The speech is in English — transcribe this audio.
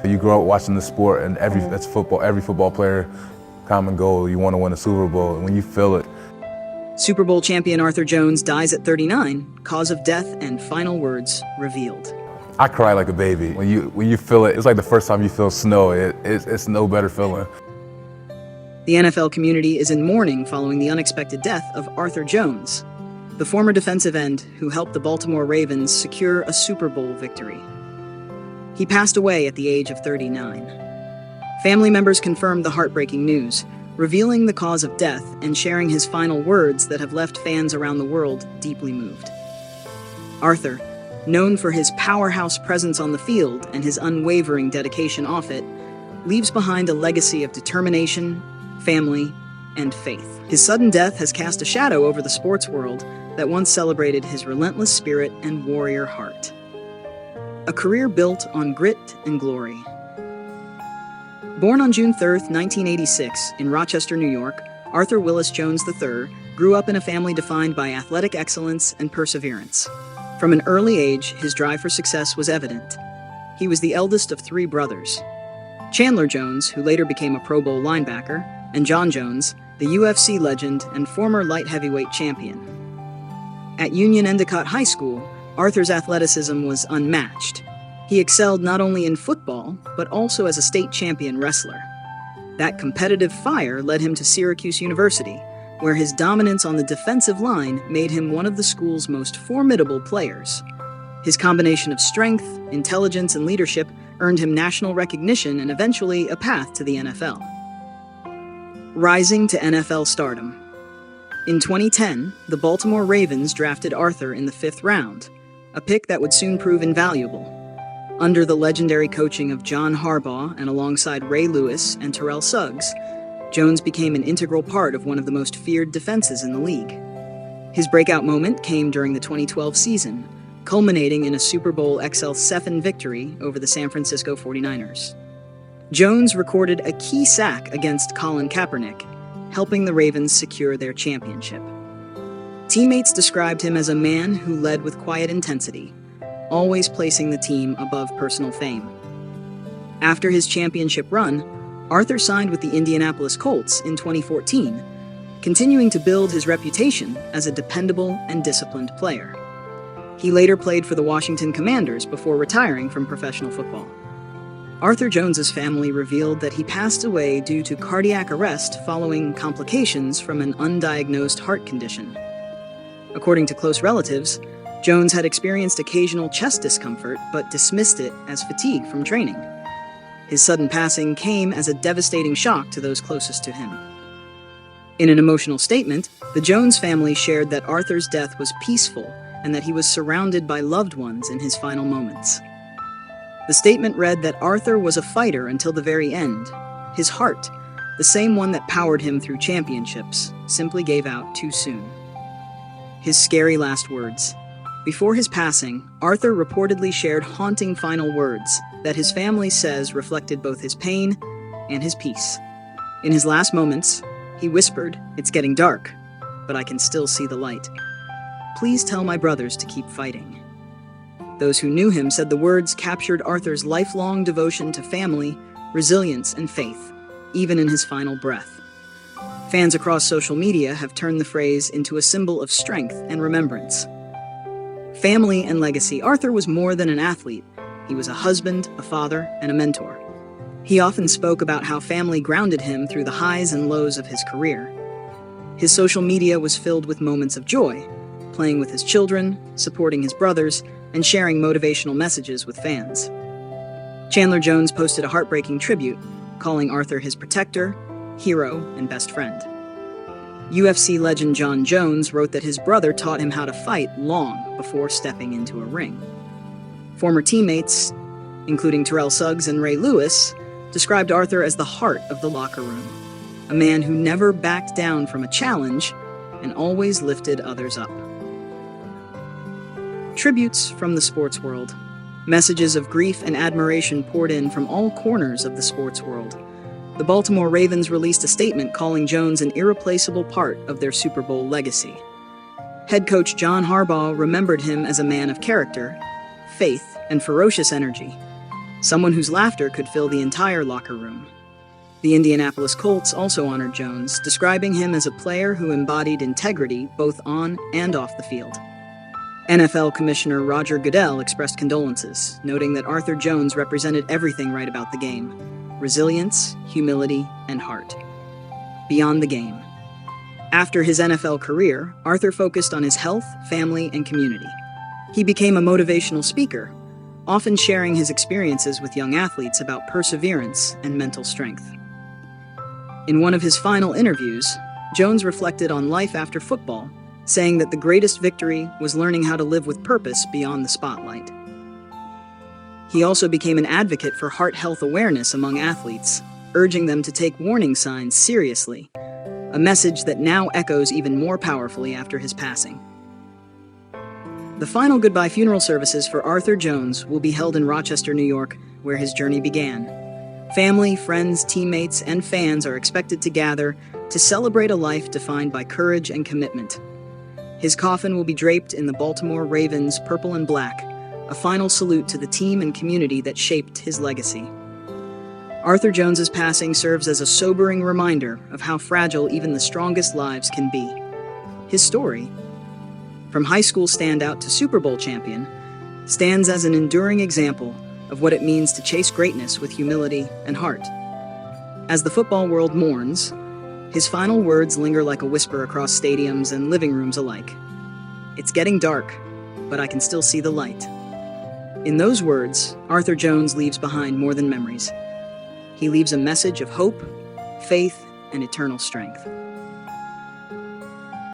You grow up watching the sport, and that's football. Every football player, common goal, you want to win a Super Bowl, and when you feel it. Super Bowl champion Arthur Jones dies at 39, cause of death and final words revealed. I cry like a baby. When you feel it, it's like the first time you feel snow. It's no better feeling. The NFL community is in mourning following the unexpected death of Arthur Jones, the former defensive end who helped the Baltimore Ravens secure a Super Bowl victory. He passed away at the age of 39. Family members confirmed the heartbreaking news, revealing the cause of death and sharing his final words that have left fans around the world deeply moved. Arthur, known for his powerhouse presence on the field and his unwavering dedication off it, leaves behind a legacy of determination, family, and faith. His sudden death has cast a shadow over the sports world that once celebrated his relentless spirit and warrior heart. A career built on grit and glory. Born on June 3, 1986, in Rochester, New York, Arthur Willis Jones III grew up in a family defined by athletic excellence and perseverance. From an early age, his drive for success was evident. He was the eldest of three brothers: Chandler Jones, who later became a Pro Bowl linebacker, and John Jones, the UFC legend and former light heavyweight champion. At Union Endicott High School, Arthur's athleticism was unmatched. He excelled not only in football, but also as a state champion wrestler. That competitive fire led him to Syracuse University, where his dominance on the defensive line made him one of the school's most formidable players. His combination of strength, intelligence, and leadership earned him national recognition and eventually a path to the NFL. Rising to NFL stardom. In 2010, the Baltimore Ravens drafted Arthur in the 5th round, a pick that would soon prove invaluable. Under the legendary coaching of John Harbaugh and alongside Ray Lewis and Terrell Suggs, Jones became an integral part of one of the most feared defenses in the league. His breakout moment came during the 2012 season, culminating in a Super Bowl XL7 victory over the San Francisco 49ers. Jones recorded a key sack against Colin Kaepernick, helping the Ravens secure their championship. Teammates described him as a man who led with quiet intensity, always placing the team above personal fame. After his championship run, Arthur signed with the Indianapolis Colts in 2014, continuing to build his reputation as a dependable and disciplined player. He later played for the Washington Commanders before retiring from professional football. Arthur Jones's family revealed that he passed away due to cardiac arrest following complications from an undiagnosed heart condition. According to close relatives, Jones had experienced occasional chest discomfort but dismissed it as fatigue from training. His sudden passing came as a devastating shock to those closest to him. In an emotional statement, the Jones family shared that Arthur's death was peaceful and that he was surrounded by loved ones in his final moments. The statement read that Arthur was a fighter until the very end. His heart, the same one that powered him through championships, simply gave out too soon. His scary last words. Before his passing, Arthur reportedly shared haunting final words that his family says reflected both his pain and his peace. In his last moments, he whispered, "It's getting dark, but I can still see the light. Please tell my brothers to keep fighting." Those who knew him said the words captured Arthur's lifelong devotion to family, resilience, and faith, even in his final breath. Fans across social media have turned the phrase into a symbol of strength and remembrance. Family and legacy. Arthur was more than an athlete. He was a husband, a father, and a mentor. He often spoke about how family grounded him through the highs and lows of his career. His social media was filled with moments of joy, playing with his children, supporting his brothers, and sharing motivational messages with fans. Chandler Jones posted a heartbreaking tribute, calling Arthur his protector, hero, and best friend. UFC legend John Jones wrote that his brother taught him how to fight long before stepping into a ring. Former teammates, including Terrell Suggs and Ray Lewis, described Arthur as the heart of the locker room, a man who never backed down from a challenge and always lifted others up. Tributes from the sports world. Messages of grief and admiration poured in from all corners of the sports world. The Baltimore Ravens released a statement calling Jones an irreplaceable part of their Super Bowl legacy. Head coach John Harbaugh remembered him as a man of character, faith, and ferocious energy. someone whose laughter could fill the entire locker room. The Indianapolis Colts also honored Jones, describing him as a player who embodied integrity both on and off the field. NFL Commissioner Roger Goodell expressed condolences, noting that Arthur Jones represented everything right about the game: resilience, humility, and heart. Beyond the game. After his NFL career, Arthur focused on his health, family, and community. He became a motivational speaker, often sharing his experiences with young athletes about perseverance and mental strength. In one of his final interviews, Jones reflected on life after football, saying that the greatest victory was learning how to live with purpose beyond the spotlight. He also became an advocate for heart health awareness among athletes, urging them to take warning signs seriously, a message that now echoes even more powerfully after his passing. The final goodbye funeral services for Arthur Jones will be held in Rochester, New York, where his journey began. Family, friends, teammates, and fans are expected to gather to celebrate a life defined by courage and commitment. His coffin will be draped in the Baltimore Ravens' purple and black, a final salute to the team and community that shaped his legacy. Arthur Jones's passing serves as a sobering reminder of how fragile even the strongest lives can be. His story, from high school standout to Super Bowl champion, stands as an enduring example of what it means to chase greatness with humility and heart. As the football world mourns, his final words linger like a whisper across stadiums and living rooms alike. "It's getting dark, but I can still see the light." In those words, Arthur Jones leaves behind more than memories. He leaves a message of hope, faith, and eternal strength.